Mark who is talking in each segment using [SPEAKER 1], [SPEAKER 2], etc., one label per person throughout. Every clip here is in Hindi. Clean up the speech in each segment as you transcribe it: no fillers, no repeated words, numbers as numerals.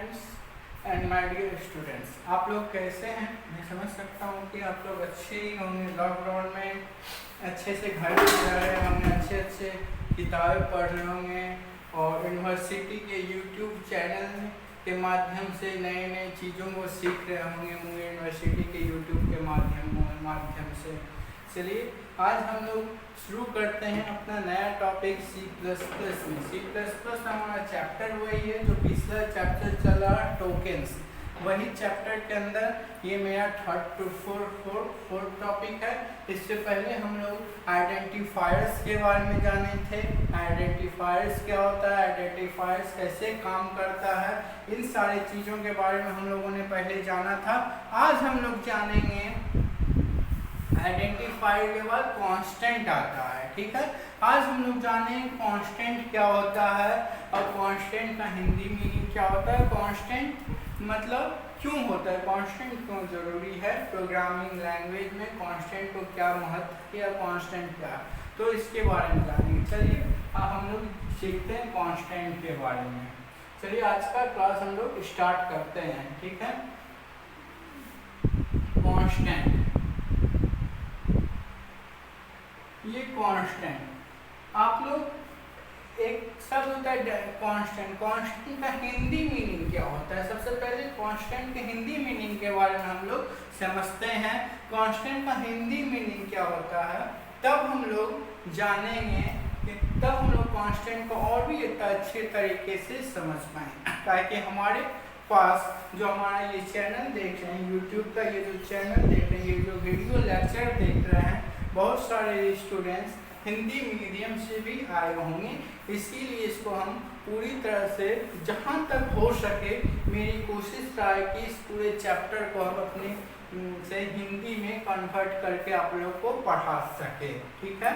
[SPEAKER 1] Friends and my dear students, आप लोग कैसे हैं? मैं समझ सकता हूँ कि आप लोग अच्छे ही होंगे। लॉकडाउन में अच्छे से घर में रह रहे होंगे, अच्छे अच्छे किताबें पढ़ रहे होंगे और यूनिवर्सिटी के यूट्यूब चैनल के माध्यम से नए नए चीज़ों को सीख रहे होंगे यूनिवर्सिटी के यूट्यूब के माध्यम से। चलिए आज हम लोग शुरू करते हैं अपना नया टॉपिक C++ में। C++ हमारा चैप्टर वही है जो पिछला चैप्टर चला टोकेन्स, वही चैप्टर के अंदर ये मेरा फोर्थ टॉपिक है। इससे पहले हम लोग आइडेंटिफायर्स के बारे में जाने थे। आइडेंटिफायर्स क्या होता है, आइडेंटिफायर्स कैसे काम करता है, इन सारी चीज़ों के बारे में हम लोगों ने पहले जाना था। आज हम लोग जानेंगे आइडेंटिफायर के बाद कांस्टेंट आता है। ठीक है, आज हम लोग जानेंगे कांस्टेंट क्या होता है और कांस्टेंट का हिंदी मीनिंग क्या होता है, कांस्टेंट मतलब क्यों होता है, कांस्टेंट क्यों जरूरी है प्रोग्रामिंग लैंग्वेज में, कांस्टेंट को क्या महत्व है, कांस्टेंट क्या है, तो इसके बारे में जानेंगे। चलिए अब हम लोग सीखते हैं कांस्टेंट के बारे में। चलिए आज का क्लास हम लोग स्टार्ट करते हैं। ठीक है, कांस्टेंट, ये कांस्टेंट आप लोग एक शब्द होता है कांस्टेंट। कांस्टेंट का हिंदी मीनिंग क्या होता है, सबसे पहले कांस्टेंट के हिंदी मीनिंग के बारे में हम लोग समझते हैं। कांस्टेंट का हिंदी मीनिंग क्या होता है तब हम लोग जानेंगे कि तब हम लोग कांस्टेंट को और भी अच्छे तरीके से समझ पाएं, ताकि हमारे पास जो हमारा ये चैनल देख रहे हैं, यूट्यूब का ये जो चैनल देख रहे हैं, ये जो वीडियो लेक्चर देख रहे हैं, बहुत सारे स्टूडेंट्स हिंदी मीडियम से भी आए होंगे। इसीलिए इसको हम पूरी तरह से जहाँ तक हो सके मेरी कोशिश रहा कि इस पूरे चैप्टर को हम अपने से हिंदी में कन्वर्ट करके आप लोगों को पढ़ा सके। ठीक है,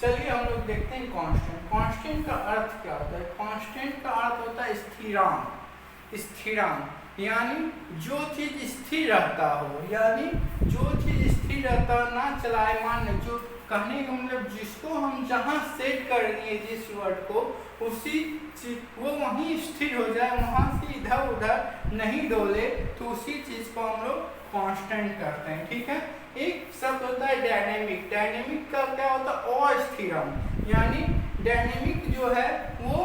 [SPEAKER 1] चलिए हम लोग देखते हैं कांस्टेंट। कांस्टेंट का अर्थ क्या होता है? कांस्टेंट का अर्थ होता है स्थिरांक। स्थिरांक यानी जो चीज स्थिर रहता हो, यानी जो चीज स्थिर रहता हो, ना चलायमान, जो कहने का मतलब जिसको हम जहाँ सेट कर दिए जिस वर्ड को, उसी चीज वो वहीं स्थिर हो जाए, वहाँ से इधर उधर नहीं डोले, तो उसी चीज को हम लोग कांस्टेंट करते हैं। ठीक है, एक शब्द होता है डायनेमिक। डायनेमिक का क्या होता है? अस्थिरांक, यानी डायनेमिक जो है वो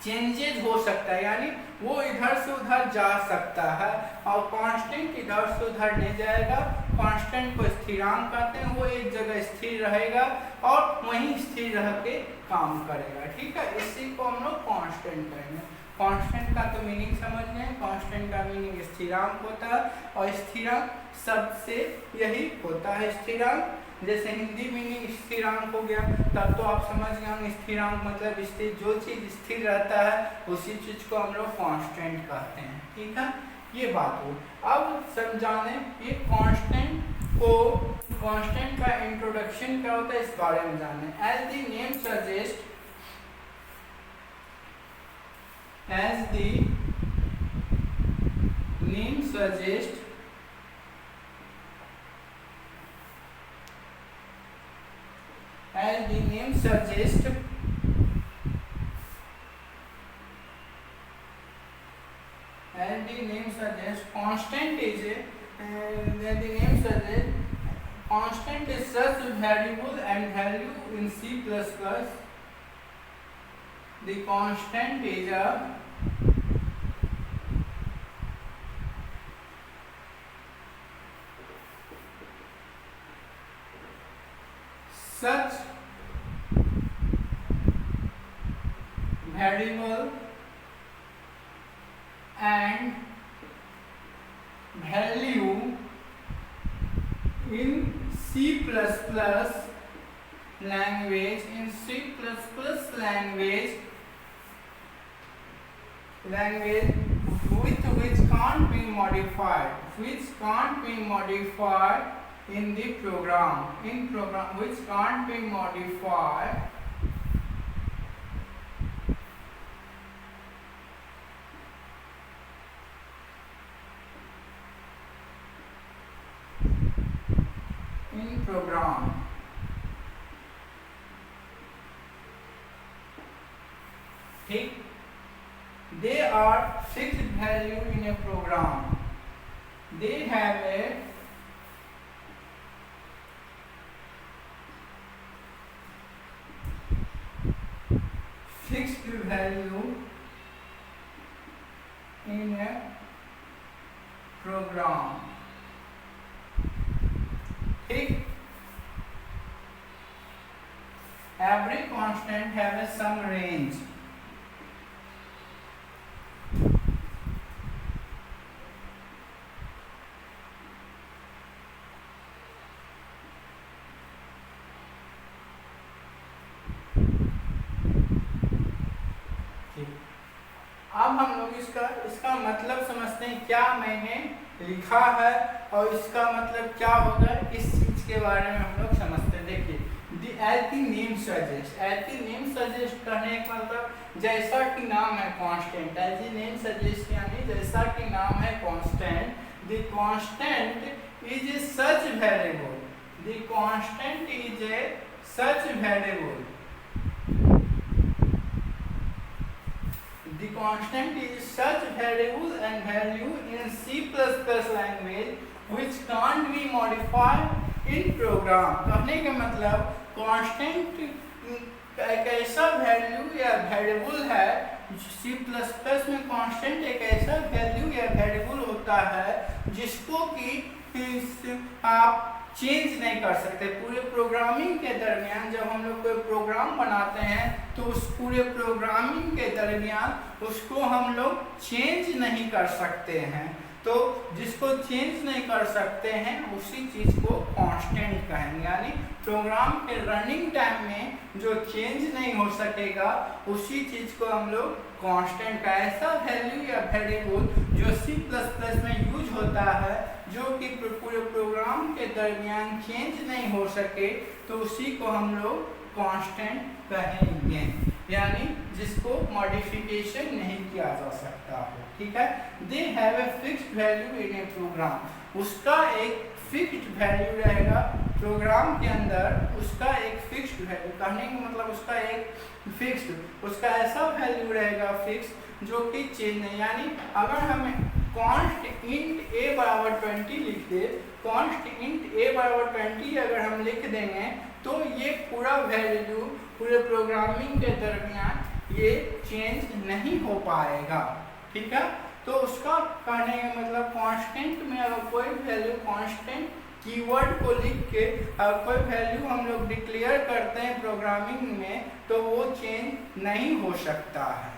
[SPEAKER 1] चेंजेज हो सकता है, यानी वो इधर से उधर जा सकता है, और कांस्टेंट इधर से उधर नहीं जाएगा। कांस्टेंट को स्थिरांक कहते हैं, वो एक जगह स्थिर रहेगा और वहीं स्थिर रह के काम करेगा। ठीक है, इसी को हम लोग कांस्टेंट कहेंगे। कांस्टेंट का तो मीनिंग समझ लें, कांस्टेंट का मीनिंग स्थिरांक होता है, और स्थिरांक शब्द से यही होता है। स्थिरांक जैसे हिंदी मीनिंग स्थिरांक हो गया, तब तो आप समझ गए होंगे स्थिरांक मतलब स्थिर, जो चीज स्थिर रहता है उसी चीज को हम लोग कांस्टेंट कहते हैं। ठीक है, ये बात हो। अब समझाने ये कांस्टेंट को, कांस्टेंट का इंट्रोडक्शन क्या होता है इस बारे में जाने। As the name suggest, as the name suggests, as the name suggests, constant is constant is such variable and value in C++. The constant is a such variable and value in C++ language, which can't be modified, in the program, which can't be modified in program। ठीक, they are fixed value in a program. They have a fixed value in a program. ठीक, every constant have a some range. अब हम लोग इसका मतलब समझते हैं, क्या मैंने लिखा है और इसका मतलब क्या होगा, इस चीज के बारे में हम लोग समझते हैं। देखिए, as the name suggest, as the name suggest कहने का मतलब जैसा कि नाम है constant, as the name suggest यानी जैसा कि नाम है constant, the constant is a such variable, the constant is a such variable, the constant is such variable and value in C++ language which can't be modified in program। कहने का मतलब कांस्टेंट एक ऐसा वैल्यू या वेरिएबल है, C++ में कांस्टेंट एक ऐसा वैल्यू या वेरिएबल होता है जिसको कि आप चेंज नहीं कर सकते। पूरे प्रोग्रामिंग के दरमियान जब हम लोग कोई प्रोग्राम बनाते हैं तो उस पूरे प्रोग्रामिंग के दरमियान उसको हम लोग चेंज नहीं कर सकते हैं। तो जिसको चेंज नहीं कर सकते हैं उसी चीज़ को कांस्टेंट कहेंगे, यानी प्रोग्राम के रनिंग टाइम में जो चेंज नहीं हो सकेगा उसी चीज़ को हम लोग कांस्टेंट का, ऐसा वैल्यू या वेरिएबल जो C++ में यूज होता है जो कि पूरे प्रोग्राम के दरमियान चेंज नहीं हो सके तो उसी को हम लोग कांस्टेंट कहेंगे, यानी जिसको मॉडिफिकेशन नहीं किया जा सकता हो। ठीक है, they have a fixed value in a program, उसका एक फिक्स्ड वैल्यू रहेगा प्रोग्राम के अंदर, उसका एक फिक्स्ड वैल्यू, कहने का मतलब उसका एक फिक्स्ड, उसका ऐसा वैल्यू रहेगा फिक्स जो कि चेंज नहीं, यानी अगर हमें कॉन्स्ट इंट a बराबर 20 लिख दे, कॉन्स्ट इंट a बराबर 20 अगर हम लिख देंगे तो ये पूरा वैल्यू पूरे प्रोग्रामिंग के दरमियान ये चेंज नहीं हो पाएगा। ठीक है, तो उसका कहने का मतलब कांस्टेंट में अगर कोई वैल्यू, कांस्टेंट कीवर्ड को लिख के अगर कोई वैल्यू हम लोग डिक्लेयर करते हैं प्रोग्रामिंग में तो वो चेंज नहीं हो सकता है।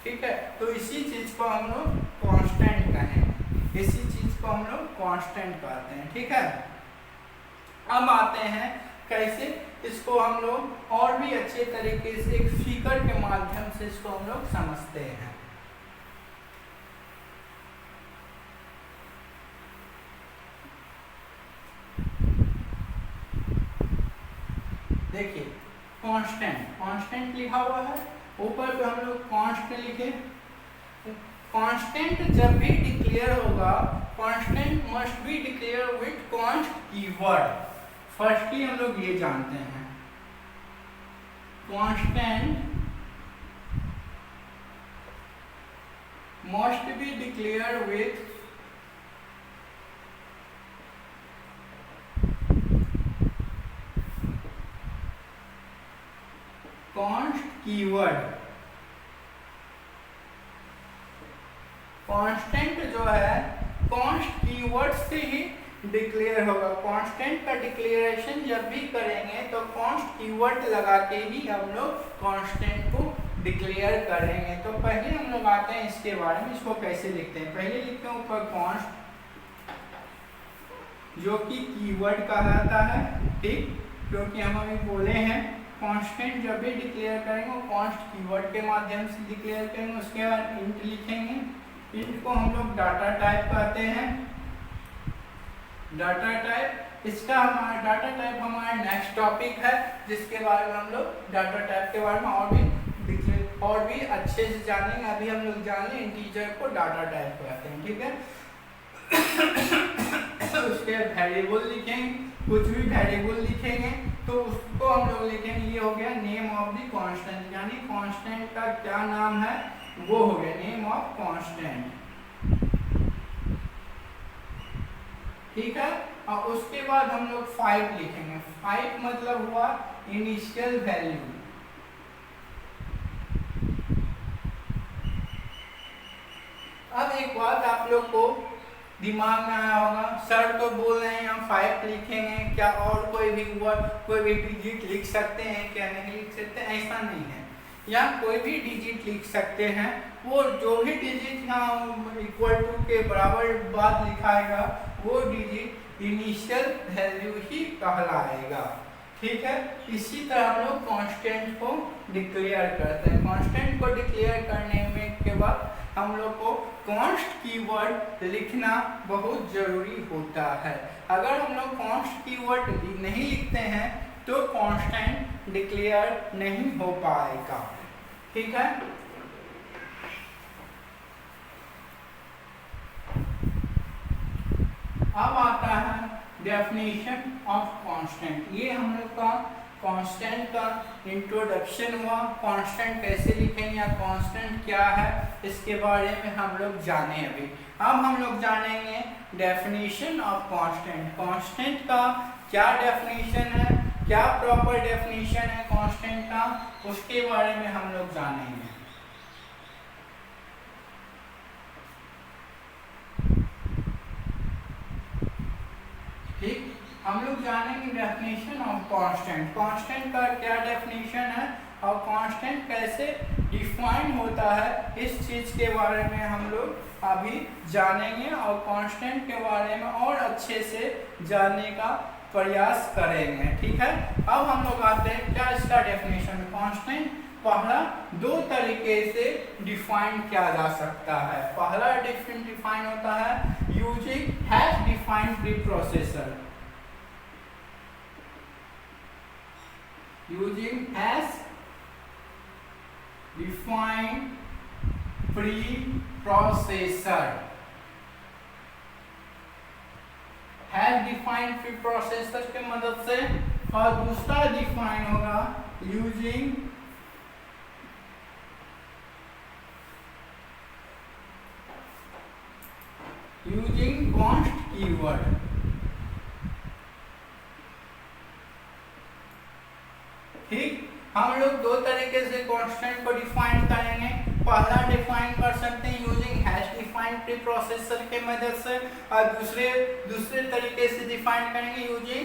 [SPEAKER 1] ठीक है, तो इसी चीज को हम लोग कांस्टेंट कहें, इसी चीज को हम लोग कांस्टेंट कहते हैं। ठीक है, अब आते हैं कैसे इसको हम लोग और भी अच्छे तरीके से एक फिगर के माध्यम से इसको हम लोग समझते हैं। देखिए, कांस्टेंट, कांस्टेंट लिखा हुआ है, ऊपर पे हम लोग कांस्ट लिखे। कांस्टेंट जब भी डिक्लेयर होगा, constant must be declare with const keyword. Firstly हम लोग ये जानते हैं, constant must be declare with const keyword. Constant जो है कांस्ट कीवर्ड से ही डिक्लेयर होगा। कांस्टेंट का डिक्लेरेशन जब भी करेंगे तो कांस्ट कीवर्ड लगा के ही हम लोग कांस्टेंट को डिक्लेयर करेंगे। तो पहले हम लोग आते हैं इसके बारे में, इसको कैसे लिखते हैं। पहले लिखते हैं ऊपर कांस्ट, जो कि कीवर्ड कहलाता है। ठीक, क्योंकि हम अभी बोले हैं कांस्टेंट जब भी डिक्लेयर करेंगे वो कांस्ट कीवर्ड के माध्यम से डिक्लेयर करेंगे। उसके बाद इंट लिखेंगे, इंट को हम लोग डाटा टाइप कहते हैं। डाटा टाइप, इसका हमारा डाटा टाइप हमारा नेक्स्ट टॉपिक है, जिसके बारे में हम लोग डाटा टाइप के बारे में और भी अच्छे से जानेंगे। अभी हम लोग जान लें इंटीजर को डाटा टाइप कहते हैं। ठीक है, उसके वेरिएबल लिखेंगे, कुछ भी वेरिएबल लिखेंगे तो उसको हम लोग लिखेंगे, ये हो गया नेम ऑफ द कांस्टेंट, यानी कांस्टेंट का क्या नाम है, वो हो गया नेम ऑफ कांस्टेंट। ठीक है, और उसके बाद हम लोग 5 लिखेंगे। 5 मतलब हुआ इनिशियल वैल्यू। अब एक बात आप लोग को दिमाग में आया होगा, सर तो बोल रहे हैं हम 5 लिखेंगे, क्या और कोई भी वर्ड कोई भी डिजिट लिख सकते हैं क्या? नहीं लिख सकते, ऐसा नहीं है। या कोई भी डिजिट लिख सकते हैं, वो जो भी डिजिट यहाँ इक्वल टू के बराबर बाद लिखाएगा वो डिजिट इनिशियल वैल्यू ही कहलाएगा। ठीक है, इसी तरह हम लोग कांस्टेंट को डिक्लेयर करते हैं। कांस्टेंट को डिक्लेयर करने में के बाद हम लोग को कॉन्स्ट कीवर्ड लिखना बहुत जरूरी होता है। अगर हम लोग कॉन्स्ट कीवर्ड नहीं लिखते हैं तो कांस्टेंट डिक्लेयर नहीं हो पाएगा। ठीक है, अब आता है डेफिनेशन ऑफ कांस्टेंट। ये हम लोग का कांस्टेंट का इंट्रोडक्शन हुआ। कांस्टेंट कैसे लिखेंगे या कांस्टेंट क्या है इसके बारे में हम लोग जाने अभी। अब हम लोग जानेंगे डेफिनेशन ऑफ कांस्टेंट। कांस्टेंट का क्या डेफिनेशन है, क्या प्रॉपर डेफिनेशन है कांस्टेंट का, उसके बारे में हम लोग जानेंगे। ठीक, हम लोग जानेंगे डेफिनेशन ऑफ कांस्टेंट। कांस्टेंट का क्या डेफिनेशन है और कांस्टेंट कैसे डिफाइन होता है, इस चीज के बारे में हम लोग अभी जानेंगे और कांस्टेंट के बारे में और अच्छे से जानने का प्रयास करेंगे। ठीक है, अब हम लोग आते हैं क्या इसका डेफिनेशन। कांस्टेंट पहला 2 तरीके से डिफाइन किया जा सकता है। पहला डिफाइन होता है using hash defined preprocessor. Using hash defined preprocessor. Hash defined preprocessor के मदद से। और दूसरा डिफाइन होगा यूजिंग कॉन्स्ट कीवर्ड। ठीक, हम लोग 2 तरीके से कांस्टेंट को डिफाइन करेंगे। पहला डिफाइन कर सकते हैं यूजिंग हैश डिफाइंड प्रीप्रोसेसर के मदद से और दूसरे तरीके से डिफाइन करेंगे यूजिंग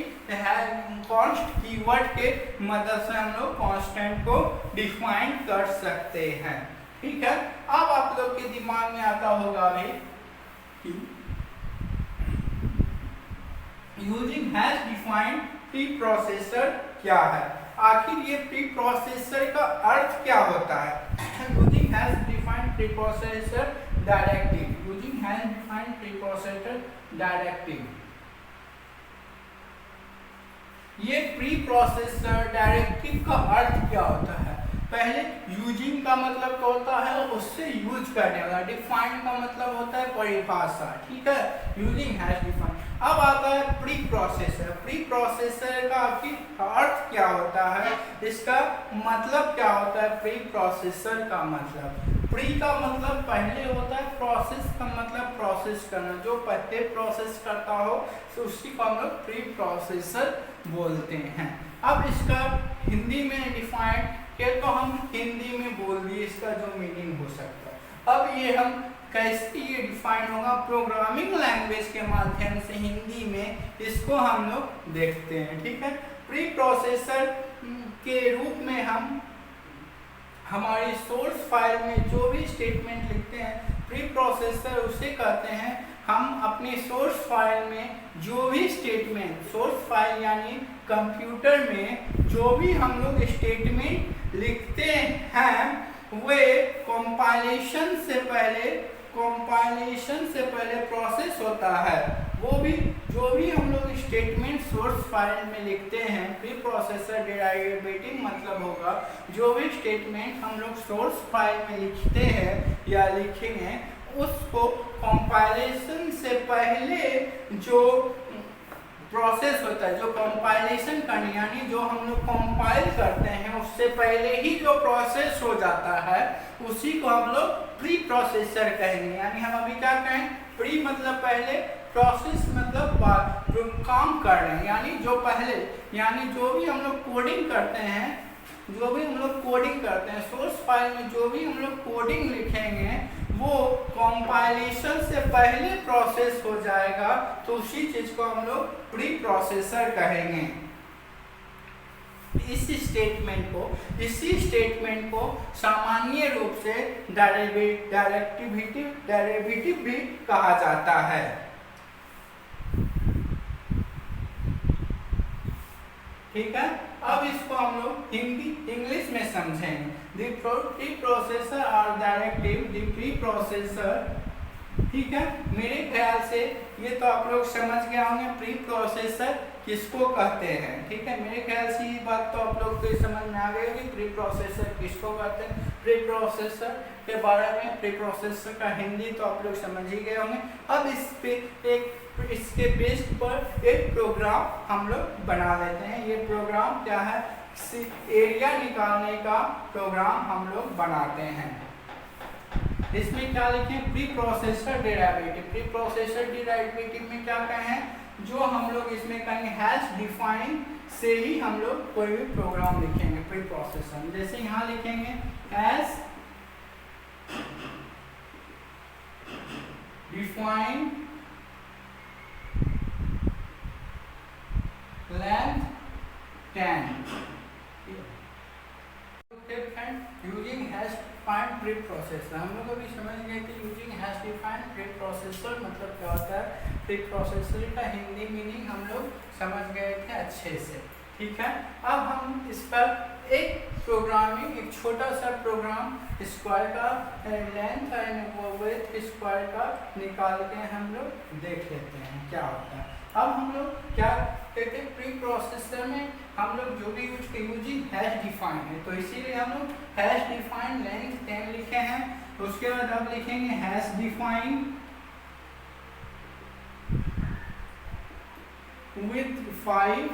[SPEAKER 1] कॉन्स्ट कीवर्ड के मदद से हम लोग कांस्टेंट को डिफाइन कर सकते हैं। ठीक है, अब आप लोग के दिमाग में आता होगा भाई कि यूजिंग हैश डिफाइंड प्रीप्रोसेसर क्या है, आखिर ये प्रीप्रोसेसर का अर्थ क्या होता है। Using hash defined preprocessor directive. Using hash defined preprocessor directive, ये प्रीप्रोसेसर डायरेक्टिव का अर्थ क्या होता है। पहले यूजिंग का मतलब क्या होता है, उससे यूज करने वाला। डिफाइन का मतलब होता है परिभाषा। ठीक है, यूजिंग हैश डिफाइन। अब आता है प्री प्रोसेसर। प्री प्रोसेसर का अर्थ क्या होता है, इसका मतलब क्या होता है। प्री प्रोसेसर का मतलब, प्री का मतलब पहले होता है, प्रोसेस का मतलब प्रोसेस करना, जो पहले प्रोसेस करता हो तो उसी को हम लोग प्री प्रोसेसर बोलते हैं। अब इसका हिंदी में डिफाइन के तो हम हिंदी में बोल दिए इसका जो मीनिंग हो सकता है। अब ये हम कैसे ये डिफाइन होगा, प्रोग्रामिंग लैंग्वेज के माध्यम से हिंदी में इसको हम लोग देखते हैं। ठीक है, प्री प्रोसेसर के रूप में हम हमारी सोर्स फाइल में जो भी स्टेटमेंट लिखते हैं, प्री प्रोसेसर उसे कहते हैं। हम अपनी सोर्स फाइल में जो भी स्टेटमेंट, सोर्स फाइल यानी कंप्यूटर में जो भी हम लोग स्टेटमेंट लिखते हैं वे कंपाइलेशन से पहले प्रोसेस होता है। वो भी जो भी हम लोग स्टेटमेंट सोर्स फाइल में लिखते हैं, प्री प्रोसेसर डेरिवेटिव मतलब होगा जो भी स्टेटमेंट हम लोग सोर्स फाइल में लिखते हैं या लिखेंगे उसको कंपाइलेशन से पहले जो प्रोसेस होता है, जो कंपाइलेशन करनी यानी जो हम लोग कंपाइल करते हैं उससे पहले ही जो प्रोसेस हो जाता है उसी को हम लोग प्री प्रोसेसर कहेंगे। यानी हम अभी क्या कहें, प्री मतलब पहले, प्रोसेस मतलब बाद, जो काम कर रहे हैं यानी जो पहले, यानी जो भी हम लोग कोडिंग करते हैं, सोर्स फाइल में जो भी हम लोग कोडिंग लिखेंगे वो कंपाइलेशन से पहले प्रोसेस हो जाएगा, तो उसी चीज को हम लोग प्री प्रोसेसर कहेंगे। इसी स्टेटमेंट को सामान्य रूप से डेरिवेटिव भी कहा जाता है। ठीक है, अब इसको हम लोग इंग्लिश में समझेंगे। द प्री प्रोसेसर और प्री प्रोसेसर, ठीक है। मेरे ख्याल से ये तो आप लोग समझ गए होंगे प्री प्रोसेसर किसको कहते हैं। ठीक है, मेरे ख्याल से ये बात तो आप लोग को समझ में आ गई होगी प्री प्रोसेसर किसको कहते हैं। प्री प्रोसेसर के बारे में, प्री प्रोसेसर का हिंदी तो आप लोग समझ ही गए होंगे। अब इसके बेस पर एक प्रोग्राम हम लोग बना लेते हैं। ये प्रोग्राम क्या है, एरिया निकालने का प्रोग्राम हम लोग बनाते हैं। इसमें क्या लिखें, pre processor derivative. Pre processor derivative में क्या कहें, जो हम लोग इसमें कहेंगे हैश डिफाइन से ही हम लोग कोई भी प्रोग्राम लिखेंगे प्री प्रोसेसर। जैसे यहाँ लिखेंगे hash define length 10 using hash defined pre processor. हम लोग अभी समझ गए कि using hash defined pre processor मतलब क्या होता है। प्री प्रोसेसर का हिंदी मीनिंग हम लोग समझ गए थे अच्छे से। ठीक है, अब हम इस पर एक प्रोग्रामिंग, एक छोटा सा प्रोग्राम स्क्वायर का लेंथ एंड विड्थ स्क्वायर का निकाल के हम लोग देख लेते हैं क्या होता है। अब हम लोग क्या कहते हैं, प्री प्रोसेसर में हम लोग जो भी यूजिंग हैश डिफाइन है, तो इसीलिए हम लोग हैश डिफाइन लेंथ 10 लिखे हैं। उसके बाद अब लिखेंगे हैश डिफाइन विड्थ 5।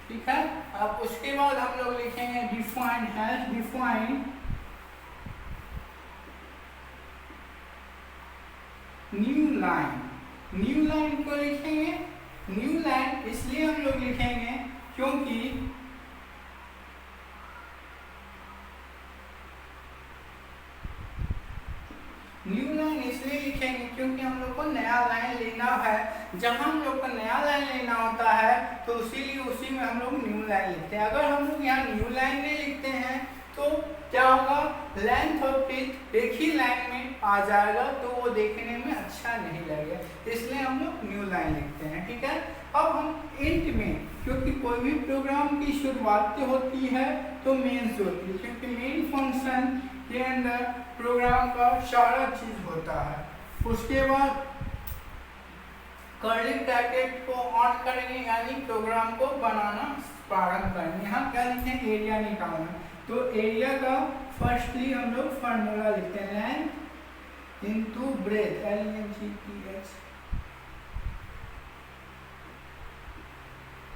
[SPEAKER 1] ठीक है, अब उसके बाद हम लोग लिखेंगे define hash define new line. New line को लिखेंगे, न्यू लाइन इसलिए हम लोग लिखेंगे क्योंकि न्यू लाइन इसलिए लिखेंगे क्योंकि हम लोग को नया लाइन लेना है। जब हम लोग को नया लाइन लेना होता है तो उसी में हम लोग न्यू लाइन लिखते हैं। अगर हम लोग यहाँ न्यू लाइन नहीं लिखते हैं तो क्या होगा, लेंथ और विड्थ एक ही लाइन में आ जाएगा, तो वो देखने में अच्छा नहीं लगेगा, इसलिए हम लोग न्यू लाइन लिखते हैं। ठीक है, अब हम इंट में, क्योंकि कोई भी प्रोग्राम की शुरुआत होती है तो मेंस होती है, क्योंकि मेन फंक्शन के अंदर प्रोग्राम का सारा चीज होता है। उसके बाद कर्ली ब्रैकेट को ऑन करेंगे यानी प्रोग्राम को बनाना प्रारंभ करेंगे। यहाँ क्या लिखें, एरिया निकालना, तो एरिया का फर्स्टली हम लोग फार्मूला लिखते हैं length into breadth, LENGTH।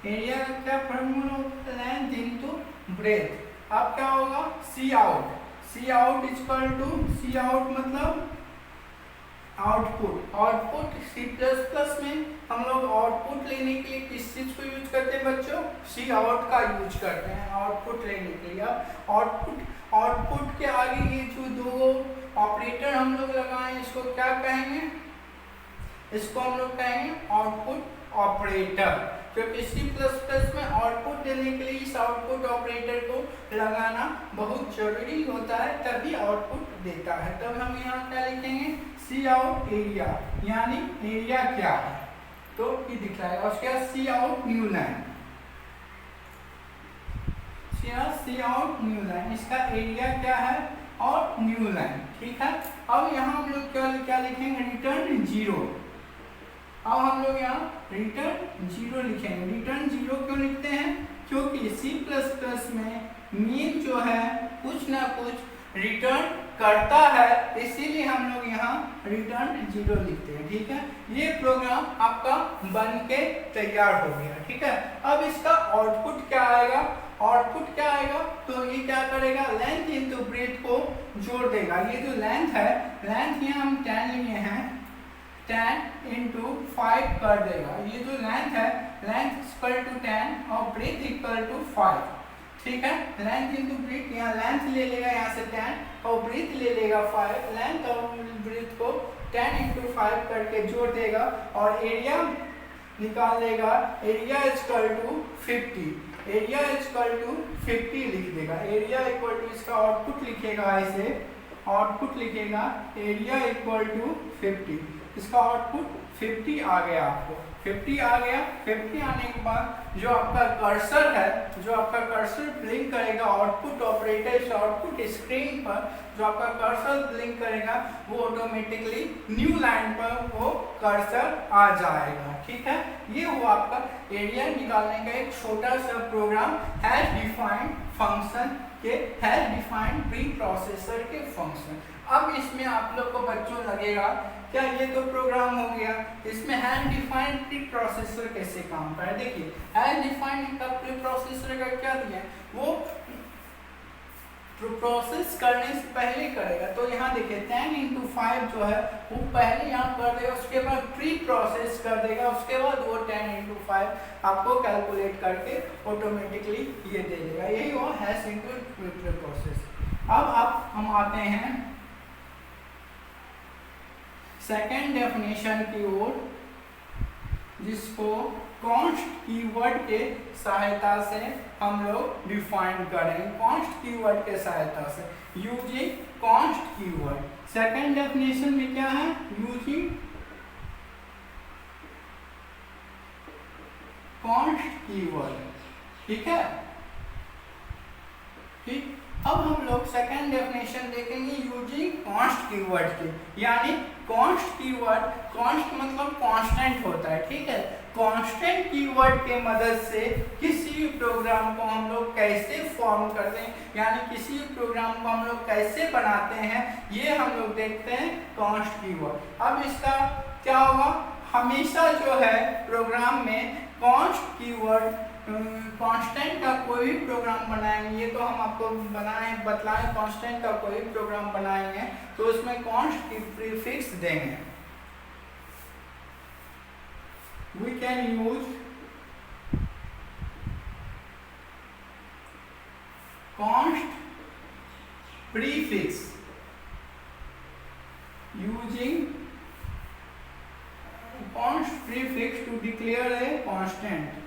[SPEAKER 1] Area का क्या फार्मूला होता है, लेंथ इनटू ब्रेथ। अब क्या होगा, cout equal to, cout मतलब आउटपुट। C++ में हम लोग आउटपुट लेने के लिए किस चीज को यूज करते हैं बच्चों, सी आउट का यूज करते हैं आउटपुट लेने के लिए। आउटपुट के आगे ये जो दो ऑपरेटर हम लोग लगाएं इसको क्या कहेंगे, इसको हम लोग कहेंगे आउटपुट ऑपरेटर, क्योंकि C++ में आउटपुट देने के लिए इस आउटपुट ऑपरेटर को लगाना बहुत जरूरी होता है, तभी आउटपुट देता है। तब हम यहाँ क्या लिखेंगे, सी आउट एरिया, यानी एरिया क्या है तो ये दिखाएगा। उसके बाद सी आउट न्यू लाइन, सी आउट न्यू लाइन, इसका एरिया क्या है और न्यू लाइन। ठीक है, अब यहाँ हम लोग क्या लिखेंगे, रिटर्न 0। अब हम लोग यहाँ रिटर्न 0 लिखेंगे। रिटर्न 0 क्यों लिखते हैं, क्योंकि C++ में मेन जो है कुछ ना कुछ रिटर्न करता है, इसीलिए हम लोग यहाँ रिटर्न 0 लिखते हैं। ठीक है, ये प्रोग्राम आपका बन के तैयार हो गया। ठीक है, अब इसका आउटपुट क्या आएगा? आउटपुट क्या आएगा? तो ये क्या करेगा, लेंथ इंटू ब्रेथ को जोड़ देगा। ये जो लेंथ है, लेंथ यहाँ हम 10 लिए हैं, 10 इंटू 5 कर देगा। ये जो लेंथ है, लेंथ इक्वल टू 10 और ब्रेथ इक्वल टू 5। ठीक है, लेंथ इंटू ब्रेथ, यहाँ लेंथ ले लेगा यहाँ से 10 और ब्रेथ ले लेगा 5। लेंथ और ब्रेथ को 10 इंटू 5 करके जोड़ देगा और एरिया निकाल लेगा। Area equal to 50, area equal to 50 लिख देगा। एरिया इक्वल टू, इसका आउटपुट लिखेगा ऐसे, आउटपुट लिखेगा एरिया इक्वल टू 50। इसका आउटपुट 50 आ गया, आपको 50 आ गया। 50 आने के बाद जो आपका कर्सर है, जो आपका कर्सर ब्लिंक करेगा आउटपुट ऑपरेटर से आउटपुट स्क्रीन पर, जो आपका कर्सर ब्लिंक करेगा वो ऑटोमेटिकली न्यू लाइन पर वो कर्सर आ जाएगा। ठीक है, ये हुआ आपका एरिया निकालने का एक छोटा सा प्रोग्राम हैश डिफाइंड फंक्शन के, हैश डिफाइंड प्री प्रोसेसर के फंक्शन। अब इसमें आप लोग को बच्चों लगेगा क्या ये तो प्रोग्राम हो गया, इसमें हैश डिफाइंड प्री प्रोसेसर कैसे काम करे? देखिए, हैश डिफाइंड का प्री प्रोसेसर का क्या दिया है, वो प्रोसेस करने से पहले करेगा। तो यहाँ देखिए 10 इंटू 5 जो है वो पहले यहाँ कर देगा, उसके बाद प्री प्रोसेस कर देगा, उसके बाद वो 10 इंटू 5 आपको कैलकुलेट करके ऑटोमेटिकली ये दे देगा। यही वो हैश इंटू प्री प्रोसेस। अब हम आते हैं सेकेंड डेफिनेशन की ओर, जिसको कॉन्स्ट कीवर्ड के सहायता से हम लोग डिफाइन करेंगे। कॉन्स्ट कीवर्ड के सहायता से, using const keyword. Second definition में क्या है, यूजिंग कॉन्स्ट कीवर्ड। ठीक है, ठीक। अब हम लोग सेकेंड डेफिनेशन देखेंगे यूजिंग कॉन्स्ट कीवर्ड की, यानी कॉन्स्ट कीवर्ड, कॉन्स्ट मतलब कांस्टेंट होता है। ठीक है, कांस्टेंट कीवर्ड के मदद से किसी प्रोग्राम को हम लोग कैसे फॉर्म करते हैं, यानी किसी प्रोग्राम को हम लोग कैसे बनाते हैं, ये हम लोग देखते हैं कॉन्स्ट कीवर्ड। अब इसका क्या होगा, हमेशा जो है प्रोग्राम में कॉन्स्ट कीवर्ड, कांस्टेंट का कोई भी प्रोग्राम बनाएंगे, ये तो हम आपको बतलाएं कांस्टेंट का कोई प्रोग्राम बनाएंगे तो उसमें कॉन्स्ट की प्रीफिक्स देंगे। We can use const prefix using const prefix to declare a constant.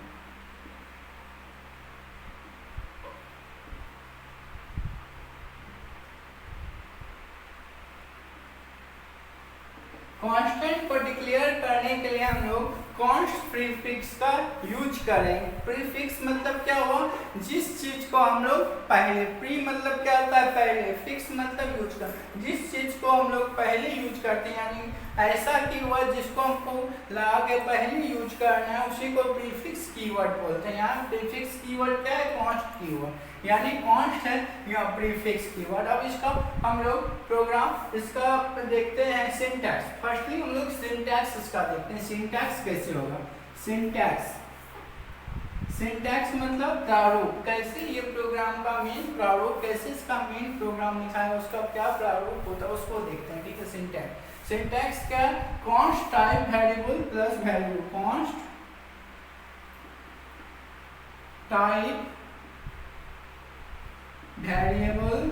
[SPEAKER 1] Constant को डिक्लेयर करने के लिए हम लोग कॉन्स्ट प्रीफिक्स का यूज करेंगे। प्रीफिक्स मतलब क्या हुआ, जिस चीज को हम लोग पहले, प्री मतलब क्या होता है पहले, फिक्स मतलब यूज कर, जिस चीज को हम लोग पहले यूज करते हैं, यानी ऐसा कीवर्ड जिसको हमको लगा के पहले यूज करना है उसी को प्रीफिक्स कीवर्ड बोलते हैं। यहाँ प्रीफिक्स कीवर्ड क्या है, कॉन्स्ट कीवर्ड, यानी कॉन्स्ट है या प्रीफिक्स कीवर्ड। अब इसका हम लोग प्रोग्राम इसका देखते हैं सिंटैक्स। फर्स्टली हम लोग सिंटैक्स इसका देखते हैं, सिंटैक्स कैसे होगा। सिंटैक्स, सिंटैक्स मतलब प्रारूप, कैसे ये प्रोग्राम का मेन प्रारूप, कैसे इसका मेन प्रोग्राम लिखा है उसका क्या प्रारूप होता है उसको देखते हैं। ठीक है, सिंटैक्स, सिंटैक्स क्या, const type variable plus value, const type variable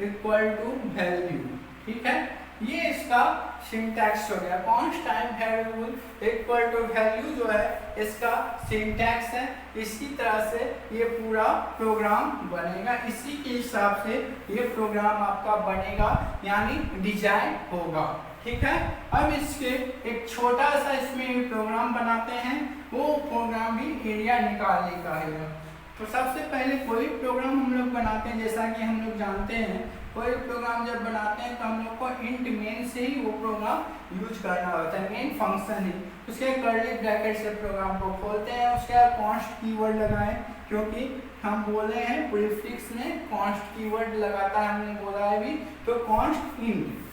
[SPEAKER 1] equal to value. ठीक है, ये इसका सिंटैक्स हो गया। Const type variable equal to value जो है इसका सिंटैक्स है। इसी तरह से ये पूरा प्रोग्राम बनेगा, इसी के हिसाब से ये प्रोग्राम आपका बनेगा, यानी डिजाइन होगा। ठीक है, अब इसके एक छोटा सा इसमें प्रोग्राम बनाते हैं, वो प्रोग्राम भी एरिया निकालने का है। तो सबसे पहले कोई प्रोग्राम हम लोग बनाते हैं, जैसा कि हम लोग जानते हैं कोई प्रोग्राम जब बनाते हैं तो हम लोग को इंट मेन से ही वो प्रोग्राम यूज करना होता है, मेन फंक्शन ही। उसके कर्ली ब्रैकेट से प्रोग्राम को खोलते हैं, उसके बाद कॉन्स्ट कीवर्ड लगाएं, क्योंकि हम बोले हैं प्रीफिक्स में कॉन्स्ट कीवर्ड लगाता है, हमने बोला है भी। तो const int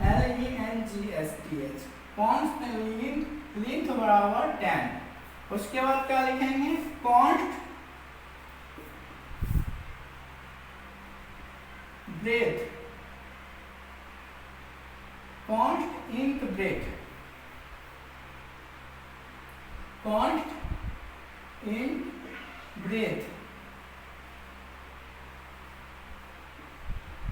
[SPEAKER 1] LENGSTH const length बराबर 10। उसके बाद क्या लिखेंगे const breadth, const int breadth, const int breadth,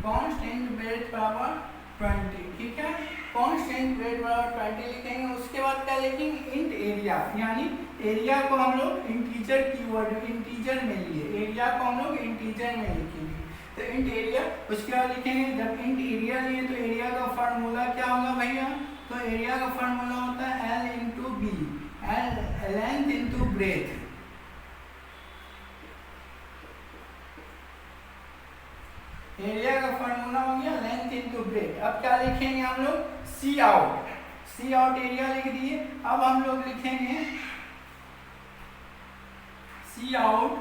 [SPEAKER 1] const int breadth बराबर 20। ठीक है, कॉन्स्ट इंट ब्रेथ बराबर 20 लिखेंगे। उसके बाद क्या लिखेंगे इंट एरिया, यानी एरिया को हम लोग इंटीजर कीवर्ड इंटीजर में लिए, एरिया को हम लोग इंटीजर में लिखेंगे। तो इंट एरिया, उसके बाद लिखेंगे जब इंट एरिया लिए तो एरिया का फार्मूला क्या होगा भैया, तो एरिया का फार्मूला होता है L into B, length into breadth. Area का फार्मूला हो गया लेंथ इंटू ब्रेथ। अब क्या लिखेंगे हम लोग सी आउट, सी आउट एरिया लिख दिए। अब हम लोग लिखेंगे सी आउट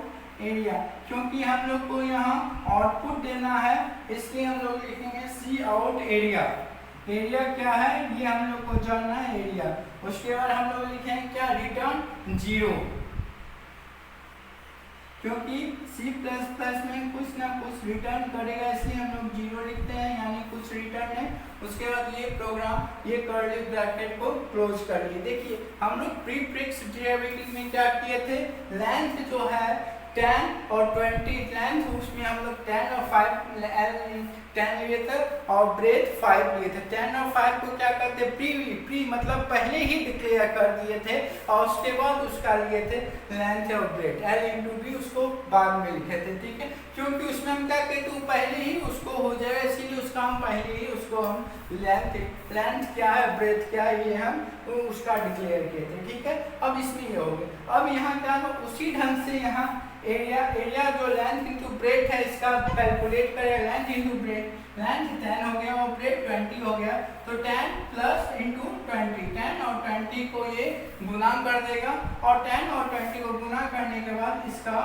[SPEAKER 1] एरिया, क्योंकि हम लोग को यहाँ आउटपुट देना है, इसलिए हम लोग लिखेंगे सी आउट एरिया। एरिया क्या है ये हम लोग को जानना है, एरिया। उसके बाद हम लोग लिखेंगे क्या रिटर्न 0, क्योंकि C++ में कुछ ना कुछ रिटर्न करेगा, इसलिए हम लोग 0 लिखते हैं, यानी कुछ रिटर्न है। उसके बाद ये प्रोग्राम ये कर्ली ब्रैकेट को क्लोज करिए। देखिए हम लोग प्रीफिक्स डेरिवेटिव में क्या किए थे, लेंथ जो है 10 और 20 लेंथ, उसमें हम लोग 10 और 5 10 लिए थे और ब्रेथ 5 लिए थे। 10 और 5 को क्या करते प्री मतलब पहले ही डिक्लेयर कर दिए थे, और उसके बाद उसका लिए थे लेंथ और ब्रेथ, L इंटू बी उसको बाद में लिखे थे। ठीक है, क्योंकि उसमें हम क्या कहते हैं पहले ही उसको हो जाएगा, इसीलिए उसका हम पहले ही उसको हम लेंथ क्या है ब्रेथ क्या है ये हम उसका डिक्लेयर किए थे। ठीक है, अब इसमें ये हो गया। अब यहाँ क्या हम उसी ढंग से यहाँ एरिया जो लेंथ इंटू ब्रेथ है इसका कैलकुलेट करें, लेंथ इंटू ब्रेथ, लेंथ 10 हो गया और ब्रेथ 20 हो गया, तो 10 प्लस इंटू 20, 10 और 20 को ये गुना कर देगा, और 10 और 20 को गुना करने के बाद इसका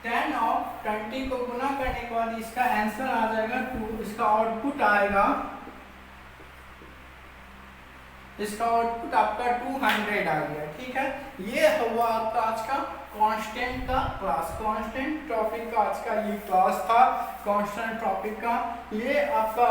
[SPEAKER 1] 10 और 20 को गुना करने के बाद इसका आंसर आ जाएगा 2, इसका आउटपुट आएगा, इसका आउटपुट आपका 200 आ गया। ठीक है, ये हुआ आपका आज का कांस्टेंट का क्लास, कांस्टेंट टॉपिक का आज का ये क्लास था, कांस्टेंट टॉपिक का। ये आपका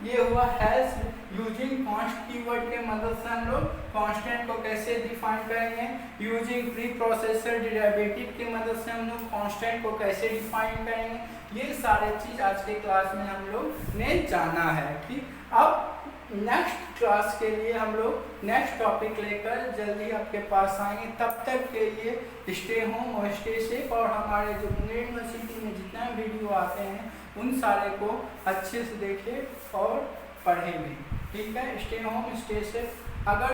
[SPEAKER 1] ये हुआ हेल्स यूजिंग कॉन्स्ट कीवर्ड के मदद से हम लोग कांस्टेंट को कैसे डिफाइन करेंगे, यूजिंग प्री प्रोसेसर डेरिवेटिव की मदद से हम लोग कांस्टेंट को कैसे डिफाइन करेंगे, ये सारे चीज आज के क्लास में हम लोग ने जाना है। ठीक, अब नेक्स्ट क्लास के लिए हम लोग नेक्स्ट टॉपिक लेकर जल्दी आपके पास आएंगे। तब तक के लिए स्टे होम और स्टे सेफ, और हमारे जो पुणे यूनिवर्सिटी में जितना वीडियो आते हैं उन सारे को अच्छे से देखें और पढ़ें भी। ठीक है, स्टे होम स्टे सेफ। अगर